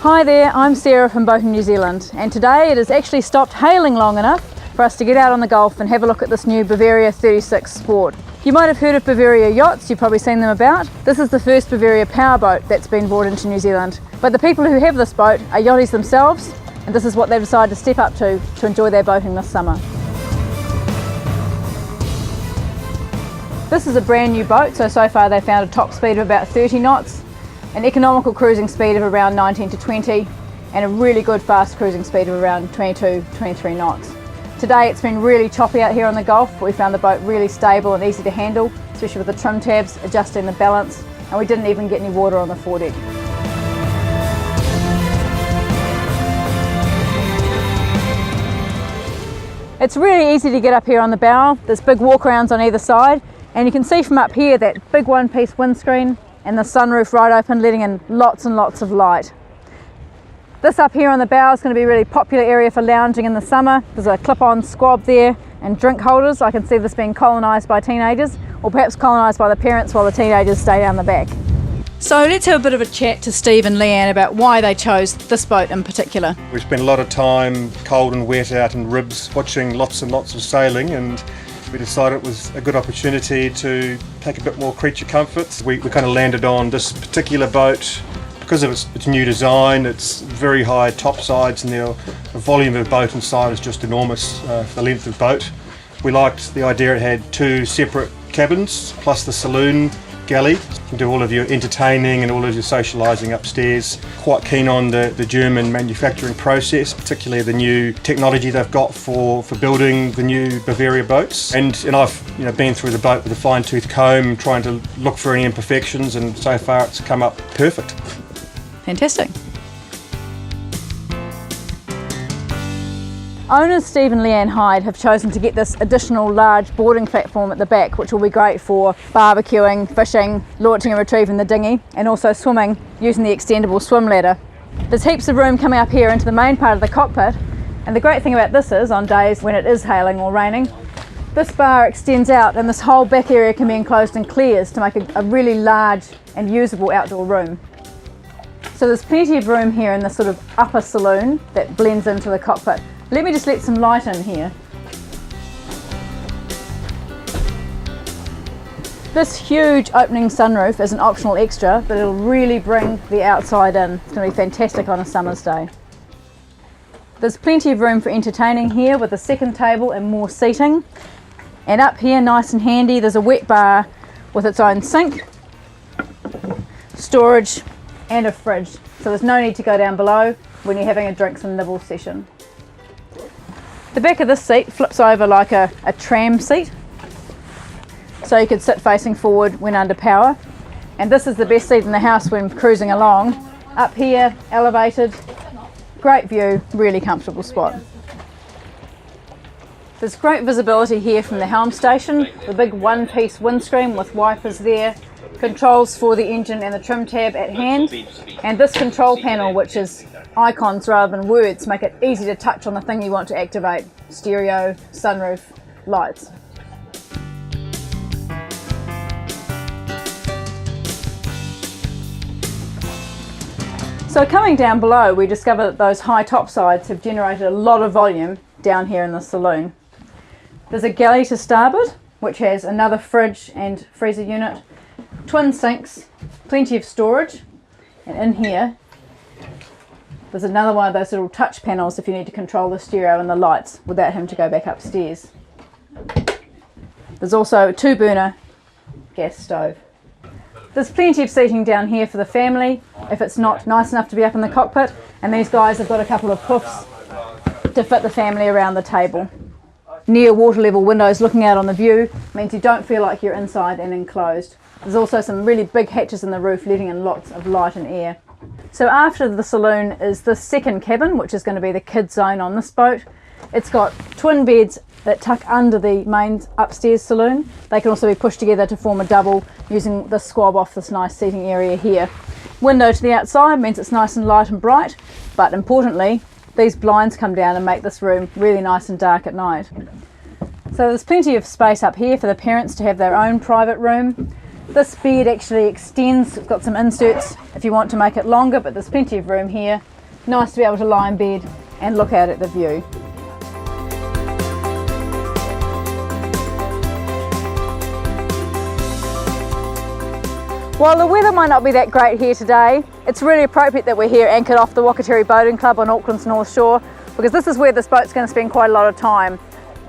Hi there, I'm Sarah from Boating New Zealand, and today it has actually stopped hailing long enough for us to get out on the Gulf and have a look at this new Bavaria 36 Sport. You might have heard of Bavaria Yachts, you've probably seen them about. This is the first Bavaria powerboat that's been brought into New Zealand. But the people who have this boat are yachties themselves, and this is what they've decided to step up to enjoy their boating this summer. This is a brand new boat, so far they've found a top speed of about 30 knots, an economical cruising speed of around 19 to 20, and a really good fast cruising speed of around 22, 23 knots. Today it's been really choppy out here on the Gulf, but we found the boat really stable and easy to handle, especially with the trim tabs, adjusting the balance, and we didn't even get any water on the foredeck. It's really easy to get up here on the bow. There's big walkarounds on either side, and you can see from up here that big one-piece windscreen and the sunroof right open, letting in lots and lots of light. This up here on the bow is going to be a really popular area for lounging in the summer. There's a clip-on squab there and drink holders. I can see this being colonised by teenagers, or perhaps colonised by the parents while the teenagers stay down the back. So let's have a bit of a chat to Steve and Leanne about why they chose this boat in particular. We spent a lot of time cold and wet out in ribs watching lots and lots of sailing, and we decided it was a good opportunity to take a bit more creature comforts. We kind of landed on this particular boat because of its new design. It's very high top sides, and the volume of boat inside is just enormous for the length of boat. We liked the idea it had two separate cabins plus the saloon galley. You can do all of your entertaining and all of your socialising upstairs. Quite keen on the German manufacturing process, particularly the new technology they've got for building the new Bavaria boats. And I've been through the boat with a fine-tooth comb trying to look for any imperfections, and so far it's come up perfect. Fantastic. Owners Steve and Leanne Hyde have chosen to get this additional large boarding platform at the back, which will be great for barbecuing, fishing, launching and retrieving the dinghy, and also swimming using the extendable swim ladder. There's heaps of room coming up here into the main part of the cockpit, and the great thing about this is, on days when it is hailing or raining, this bar extends out and this whole back area can be enclosed in clears to make a really large and usable outdoor room. So there's plenty of room here in this sort of upper saloon that blends into the cockpit. Let me just let some light in here. This huge opening sunroof is an optional extra, but it'll really bring the outside in. It's going to be fantastic on a summer's day. There's plenty of room for entertaining here with a second table and more seating. And up here, nice and handy, there's a wet bar with its own sink, storage and a fridge. So there's no need to go down below when you're having a drinks and nibbles session. The back of this seat flips over like a tram seat, so you could sit facing forward when under power. And this is the best seat in the house when cruising along. Up here, elevated, great view, really comfortable spot. There's great visibility here from the helm station, the big one-piece windscreen with wipers there, controls for the engine and the trim tab at hand, and this control panel, which is icons rather than words, make it easy to touch on the thing you want to activate: stereo, sunroof, lights. So coming down below, we discover that those high top sides have generated a lot of volume down here in the saloon. There's a galley to starboard, which has another fridge and freezer unit, twin sinks, plenty of storage, and in here there's another one of those little touch panels if you need to control the stereo and the lights without having to go back upstairs. There's also a 2-burner gas stove. There's plenty of seating down here for the family if it's not nice enough to be up in the cockpit, and these guys have got a couple of puffs to fit the family around the table. Near water level windows looking out on the view means you don't feel like you're inside and enclosed. There's also some really big hatches in the roof letting in lots of light and air. So after the saloon is the second cabin, which is going to be the kids zone on this boat. It's got twin beds that tuck under the main upstairs saloon. They can also be pushed together to form a double using the squab off this nice seating area here. Window to the outside means it's nice and light and bright, but importantly, these blinds come down and make this room really nice and dark at night. So there's plenty of space up here for the parents to have their own private room. This bed actually extends, it's got some inserts if you want to make it longer, but there's plenty of room here. Nice to be able to lie in bed and look out at the view. While the weather might not be that great here today, it's really appropriate that we're here anchored off the Wakatiri Boating Club on Auckland's North Shore, because this is where this boat's going to spend quite a lot of time.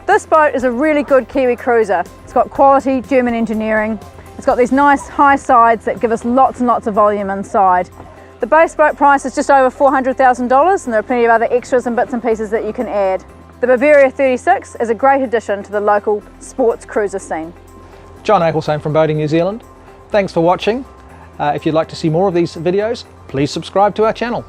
This boat is a really good Kiwi Cruiser. It's got quality German engineering. It's got these nice high sides that give us lots and lots of volume inside. The base boat price is just over $400,000, and there are plenty of other extras and bits and pieces that you can add. The Bavaria 36 is a great addition to the local sports cruiser scene. John Ecclestone from Boating New Zealand. Thanks for watching. If you'd like to see more of these videos, please subscribe to our channel.